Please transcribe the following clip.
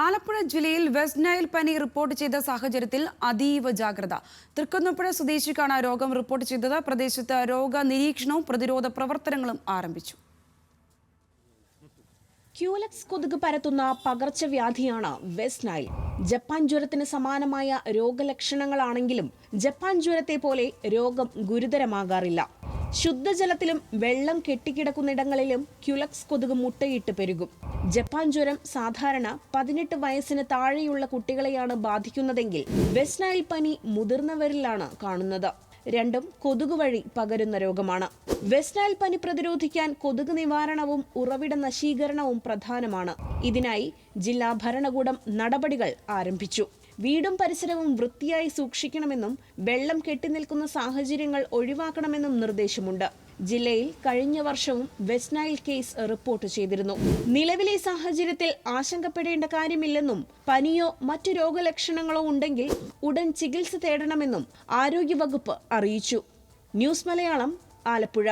ആലപ്പുഴ ജില്ലയിൽ west Nile പനി report ചെയ്ത സാഹചര്യത്തിൽ അതീവ ജാഗ്രത. തൃക്കുന്നപ്പുഴ സ്വദേശിക്കാണ് രോഗം റിപ്പോർട്ട് ചെയ്തത്. പ്രദേശത്ത് രോഗ നിരീക്ഷണവും പ്രതിരോധ പ്രവർത്തനങ്ങളും ആരംഭിച്ചു. ക്യൂലെക്സ് കൊതുക് പരത്തുന്ന പകർച്ചവ്യാധിയാണ് വെസ്റ്റ് നൈൽ. ജപ്പാൻ ജ്വരത്തിന് സമാനമായ രോഗലക്ഷണങ്ങളാണെങ്കിലും ജപ്പാൻ ജ്വരത്തെ പോലെ രോഗം ഗുരുതരമാകാറില്ല. ശുദ്ധജലത്തിലും വെള്ളം കെട്ടിക്കിടക്കുന്നിടങ്ങളിലും ക്യൂലെക്സ് കൊതുക് മുട്ടയിട്ട് പെരുകും. ജപ്പാൻ ജ്വരം സാധാരണ 18 വയസ്സിന് താഴെയുള്ള കുട്ടികളെയാണ് ബാധിക്കുന്നതെങ്കിൽ വെസ്റ്റ് നൈൽ പനി മുതിർന്നവരിലാണ് കാണുന്നത്. രണ്ടും കൊതുക് വഴി പകരുന്ന രോഗമാണ്. വെസ്റ്റ് നൈൽ പനി പ്രതിരോധിക്കാൻ കൊതുക് നിവാരണവും ഉറവിട നശീകരണവും പ്രധാനമാണ്. ഇതിനായി ജില്ലാ ഭരണകൂടം നടപടികൾ ആരംഭിച്ചു. വീടും പരിസരവും വൃത്തിയായി സൂക്ഷിക്കണമെന്നും വെള്ളം കെട്ടിനിൽക്കുന്ന സാഹചര്യങ്ങൾ ഒഴിവാക്കണമെന്നും നിർദ്ദേശമുണ്ട്. ജില്ലയിൽ കഴിഞ്ഞ വർഷവും വെസ്റ്റ് നൈൽ കേസ് റിപ്പോർട്ട് ചെയ്തിരുന്നു. നിലവിലെ സാഹചര്യത്തിൽ ആശങ്കപ്പെടേണ്ട കാര്യമില്ലെന്നും പനിയോ മറ്റു രോഗലക്ഷണങ്ങളോ ഉണ്ടെങ്കിൽ ഉടൻ ചികിത്സ തേടണമെന്നും ആരോഗ്യവകുപ്പ് അറിയിച്ചു. ന്യൂസ് മലയാളം, ആലപ്പുഴ.